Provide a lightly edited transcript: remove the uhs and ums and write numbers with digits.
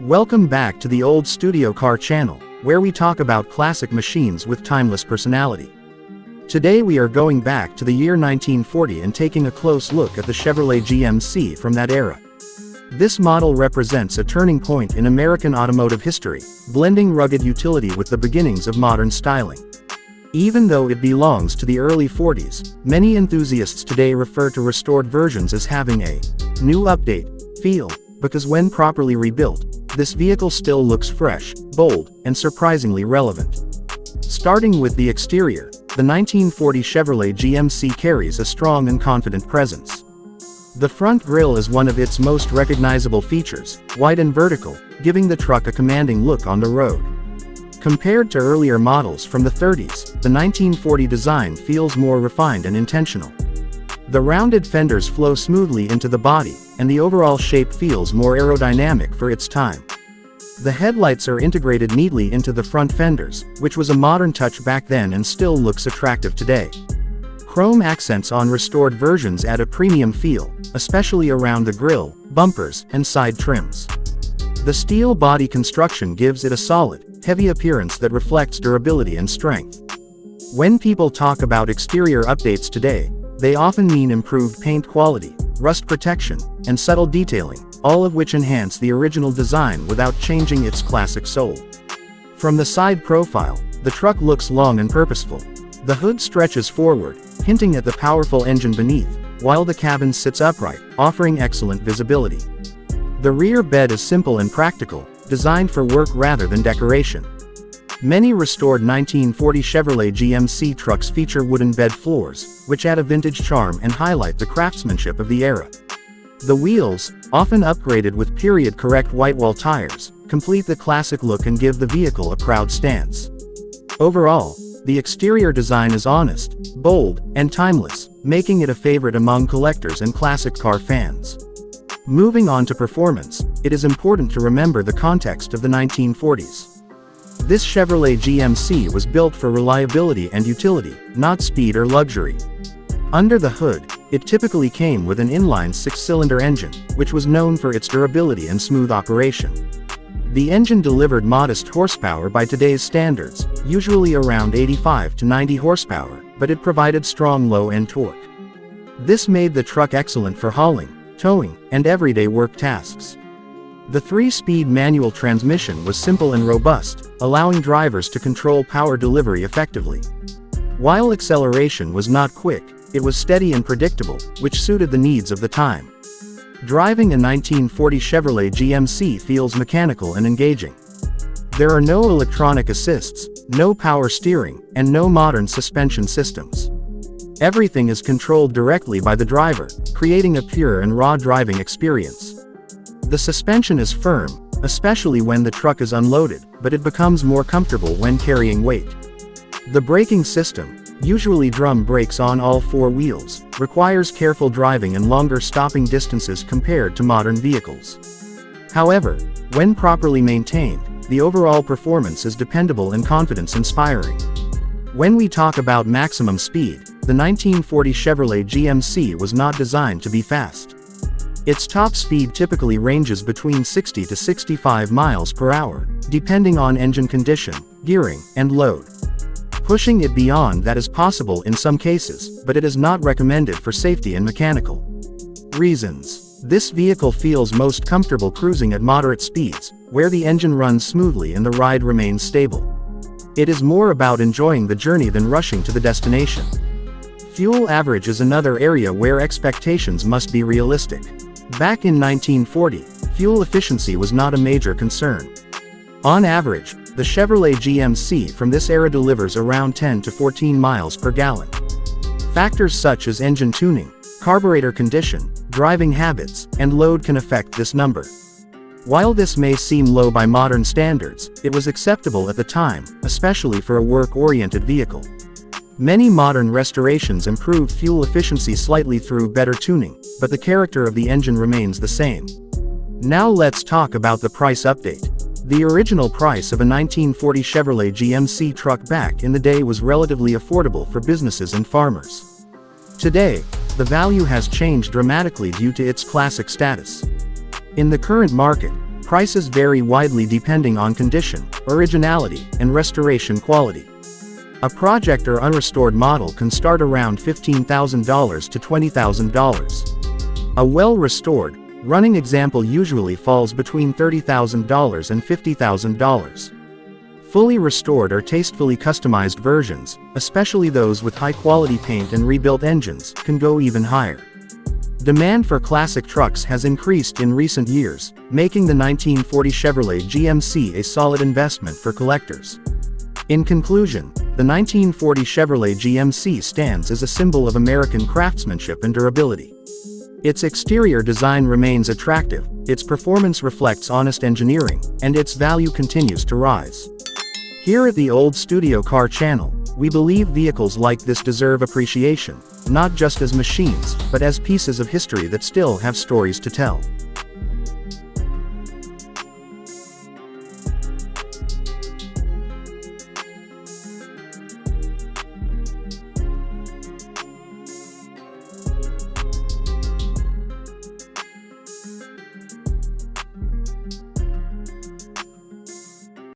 Welcome back to the Old Studio Car channel, where we talk about classic machines with timeless personality. Today we are going back to the year 1940 and taking a close look at the Chevrolet GMC from that era. This model represents a turning point in American automotive history, blending rugged utility with the beginnings of modern styling. Even though it belongs to the early 40s, many enthusiasts today refer to restored versions as having a new update feel, because when properly rebuilt, this vehicle still looks fresh, bold, and surprisingly relevant. Starting with the exterior, the 1940 Chevrolet GMC carries a strong and confident presence. The front grille is one of its most recognizable features, wide and vertical, giving the truck a commanding look on the road. Compared to earlier models from the 30s, the 1940 design feels more refined and intentional. The rounded fenders flow smoothly into the body, and the overall shape feels more aerodynamic for its time. The headlights are integrated neatly into the front fenders, which was a modern touch back then and still looks attractive today. Chrome accents on restored versions add a premium feel, especially around the grille, bumpers, and side trims. The steel body construction gives it a solid, heavy appearance that reflects durability and strength. When people talk about exterior updates today, they often mean improved paint quality, rust protection, and subtle detailing, all of which enhance the original design without changing its classic soul. From the side profile, the truck looks long and purposeful. The hood stretches forward, hinting at the powerful engine beneath, while the cabin sits upright, offering excellent visibility. The rear bed is simple and practical, designed for work rather than decoration. Many restored 1940 Chevrolet GMC trucks feature wooden bed floors, which add a vintage charm and highlight the craftsmanship of the era. The wheels, often upgraded with period-correct whitewall tires, complete the classic look and give the vehicle a proud stance. Overall, the exterior design is honest, bold, and timeless, making it a favorite among collectors and classic car fans. Moving on to performance, it is important to remember the context of the 1940s. This Chevrolet GMC was built for reliability and utility, not speed or luxury. Under the hood, it typically came with an inline six-cylinder engine, which was known for its durability and smooth operation. The engine delivered modest horsepower by today's standards, usually around 85 to 90 horsepower, but it provided strong low-end torque. This made the truck excellent for hauling, towing, and everyday work tasks. The 3-speed manual transmission was simple and robust, allowing drivers to control power delivery effectively. While acceleration was not quick, it was steady and predictable, which suited the needs of the time. Driving a 1940 Chevrolet GMC feels mechanical and engaging. There are no electronic assists, no power steering, and no modern suspension systems. Everything is controlled directly by the driver, creating a pure and raw driving experience. The suspension is firm, especially when the truck is unloaded, but it becomes more comfortable when carrying weight. The braking system, usually drum brakes on all four wheels, requires careful driving and longer stopping distances compared to modern vehicles. However, when properly maintained, the overall performance is dependable and confidence-inspiring. When we talk about maximum speed, the 1940 Chevrolet GMC was not designed to be fast. Its top speed typically ranges between 60 to 65 miles per hour, depending on engine condition, gearing, and load. Pushing it beyond that is possible in some cases, but it is not recommended for safety and mechanical reasons. This vehicle feels most comfortable cruising at moderate speeds, where the engine runs smoothly and the ride remains stable. It is more about enjoying the journey than rushing to the destination. Fuel average is another area where expectations must be realistic. Back in 1940, fuel efficiency was not a major concern. On average, the Chevrolet GMC from this era delivers around 10 to 14 miles per gallon. Factors such as engine tuning, carburetor condition, driving habits, and load can affect this number. While this may seem low by modern standards, it was acceptable at the time, especially for a work-oriented vehicle. Many modern restorations improve fuel efficiency slightly through better tuning, but the character of the engine remains the same. Now let's talk about the price update. The original price of a 1940 Chevrolet GMC truck back in the day was relatively affordable for businesses and farmers. Today, the value has changed dramatically due to its classic status. In the current market, prices vary widely depending on condition, originality, and restoration quality. A project or unrestored model can start around $15,000 to $20,000. A well-restored, running example usually falls between $30,000 and $50,000. Fully restored or tastefully customized versions, especially those with high-quality paint and rebuilt engines, can go even higher. Demand for classic trucks has increased in recent years, making the 1940 Chevrolet GMC a solid investment for collectors. In conclusion, the 1940 Chevrolet GMC stands as a symbol of American craftsmanship and durability. Its exterior design remains attractive, its performance reflects honest engineering, and its value continues to rise. Here at the Old Studio Car channel, we believe vehicles like this deserve appreciation, not just as machines, but as pieces of history that still have stories to tell.